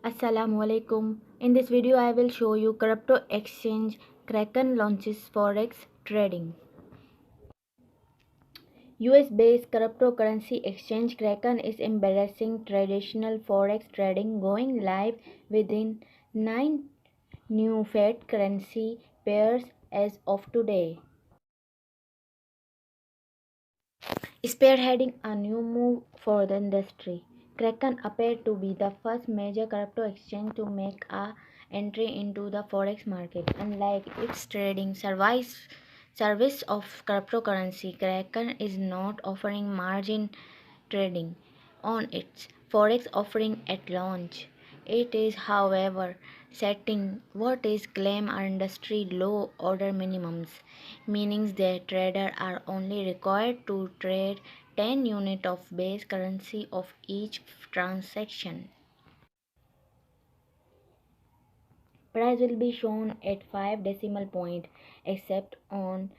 Assalamualaikum. In this video, I will show you crypto exchange Kraken launches forex trading. US-based cryptocurrency exchange Kraken is embracing traditional forex trading, going live within 9 new fiat currency pairs as of today. Spearheading a new move for the industry, Kraken appeared to be the first major crypto exchange to make a entry into the forex market. Unlike its trading service of cryptocurrency, Kraken is not offering margin trading on its forex offering at launch. It is, however, setting what is claimed are industry low order minimums, meaning that traders are only required to trade 10 units of base currency of each transaction. Price will be shown at 5 decimal point except on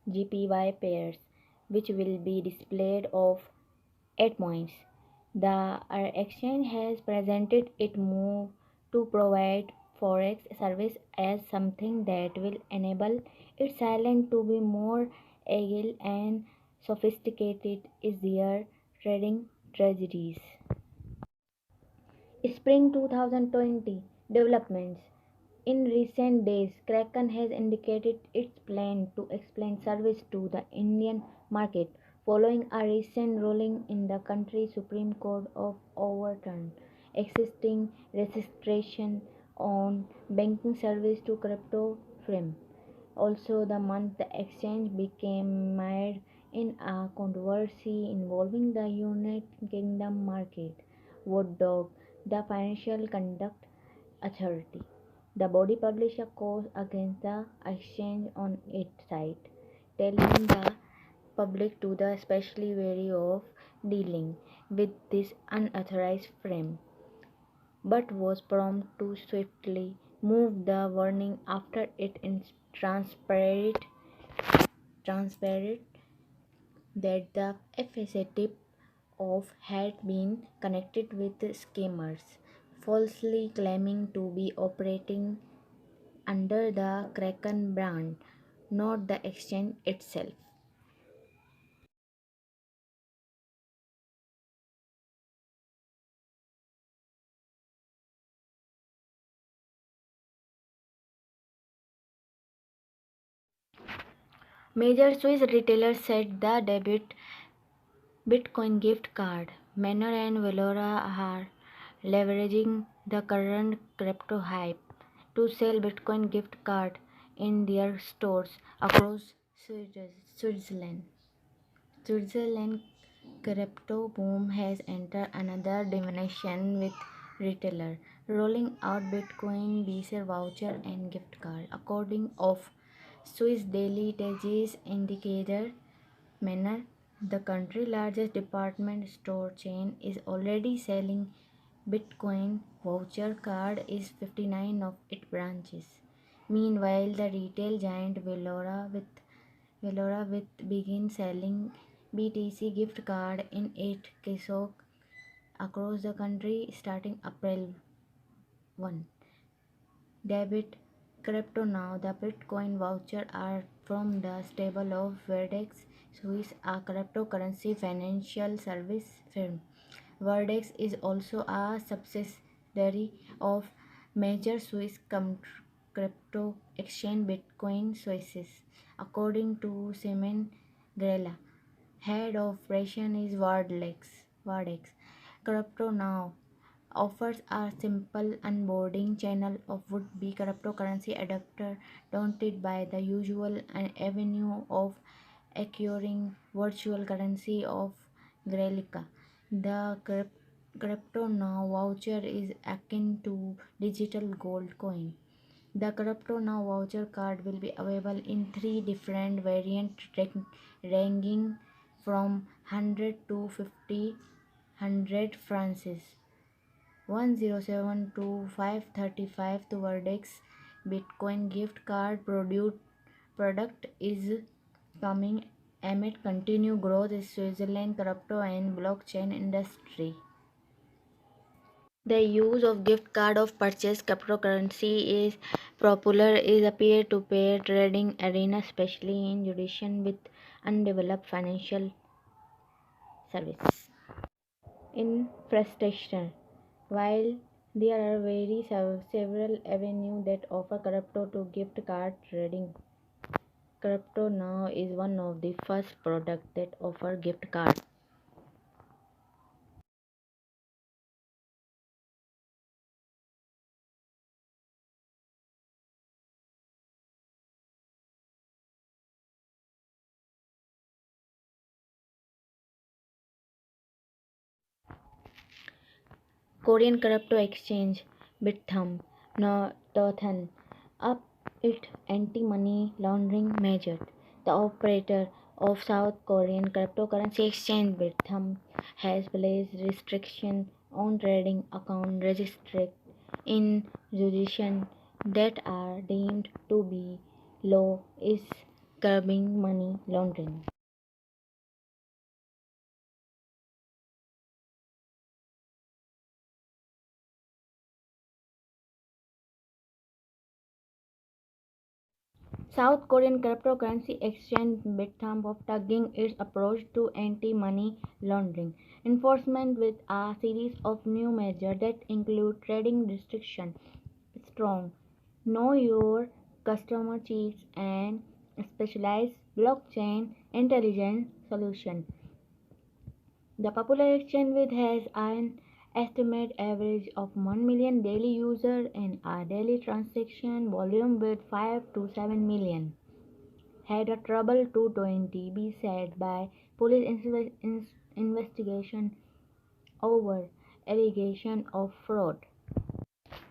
GPY pairs, which will be displayed of 8 points. The exchange has presented its move to provide forex service as something that will enable its silent to be more agile and sophisticated is their trading strategies. Spring 2020 developments. In recent days, Kraken has indicated its plan to expand service to the Indian market following a recent ruling in the country's Supreme Court of overturned existing restriction on banking service to crypto firms. Also, the month the exchange became mired in a controversy involving the United Kingdom market watchdog, the Financial Conduct Authority. The body published a case against the exchange on its site, telling the public to the especially wary of dealing with this unauthorized frame, but was prompt to swiftly move the warning after it transparent that the FSA tip of had been connected with scammers, falsely claiming to be operating under the Kraken brand, not the exchange itself. Major Swiss retailers said the debit Bitcoin gift card. Manor and Valora are leveraging the current crypto hype to sell Bitcoin gift card in their stores across Switzerland. Switzerland crypto boom has entered another dimension with retailer rolling out Bitcoin Visa voucher and gift card. According of Swiss Daily Tejas indicator, Manor, the country's largest department store chain, is already selling Bitcoin voucher card is 59 of its branches. Meanwhile, the retail giant Velora with begin selling BTC gift card in 8 kiosks across the country starting April 1. Debit crypto now. The Bitcoin voucher are from the stable of Verdex Swiss, a cryptocurrency financial service firm. Verdex is also a subsidiary of major Swiss crypto exchange Bitcoin Swiss. According to Simon Grella, head of operation is Vardex. Crypto now offers a simple onboarding channel of would-be cryptocurrency adapter daunted by the usual avenue of acquiring virtual currency of Grelica. The crypto now voucher is akin to digital gold coin. The Crypto Now voucher card will be available in three different variants ranging from 100 to 50 francs. 107 to 535 to Verdex Bitcoin gift card product is coming amid continued growth in Switzerland crypto and blockchain industry. The use of gift card of purchase cryptocurrency is popular is a peer-to-peer trading arena, especially in jurisdictions with undeveloped financial service infrastructure. While there are several avenues that offer crypto to gift card trading, crypto now is one of the first products that offer gift card. Korean crypto exchange Bithumb Northern up its anti-money laundering measures. The operator of South Korean cryptocurrency exchange Bithumb has placed restrictions on trading accounts registered in jurisdictions that are deemed to be low is curbing money laundering. South Korean cryptocurrency exchange Bithumb of tagging its approach to anti-money laundering enforcement with a series of new measures that include trading restriction, strong know your customer checks and specialized blockchain intelligence solution. The popular exchange with has an estimated average of 1 million daily users and a daily transaction volume with 5 to 7 million. Had a trouble 220 be said by police investigation over allegation of fraud.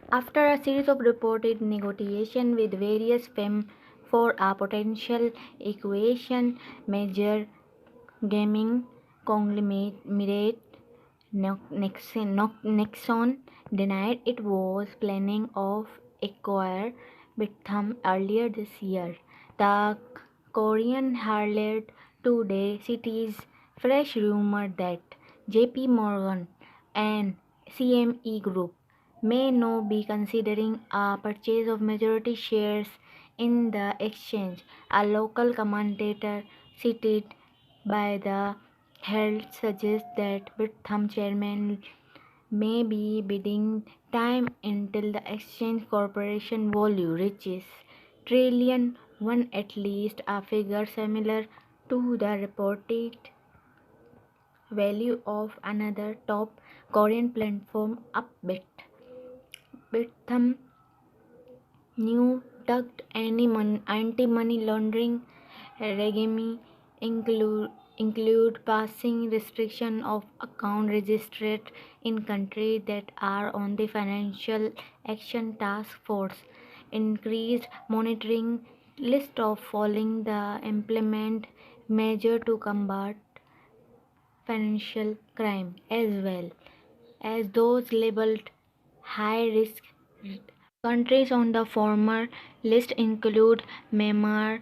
After a series of reported negotiations with various firms for a potential equation measure, gaming conglomerate Nexon denied it was planning of acquire Bithumb earlier this year. The Korean Herald today cites fresh rumor that JP Morgan and CME Group may now be considering a purchase of majority shares in the exchange. A local commentator cited by the Herald suggests that Bithumb chairman may be biding time until the exchange corporation value reaches trillion one, at least a figure similar to the reported value of another top Korean platform Upbit. Bithumb new tucked anti-money laundering regime include passing restriction of account registered in countries that are on the Financial Action Task Force, increased monitoring list of following the implement measure to combat financial crime as well as those labeled high risk. Countries on the former list include Myanmar,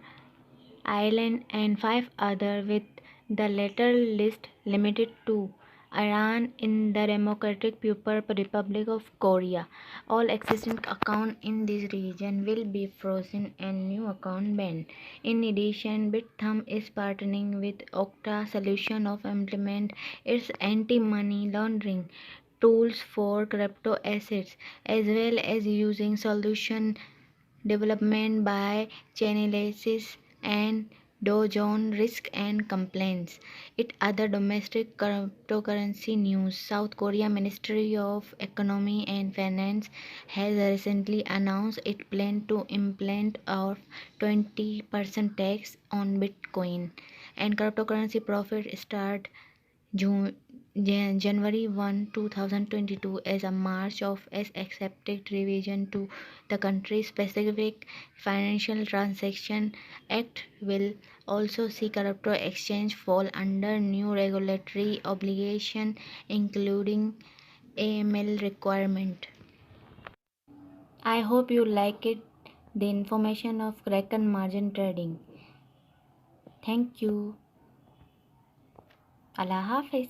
Ireland, and five others, with the latter list limited to Iran in the Democratic People's Republic of Korea. All existing accounts in this region will be frozen and new accounts banned. In addition, Bithumb is partnering with Okta Solutions of implement its anti-money laundering tools for crypto assets, as well as using solution development by Chainalysis and Dow Jones Risk and Compliance. It other domestic cryptocurrency news. South Korea Ministry of Economy and Finance has recently announced it plans to implement a 20% tax on Bitcoin and cryptocurrency profit start June, January 1, 2022 as a march of as accepted revision to the country-specific Financial Transaction Act will also see crypto exchange fall under new regulatory obligation, including AML requirement. I hope you like it, the information of Kraken margin trading. Thank you. Allah Hafiz.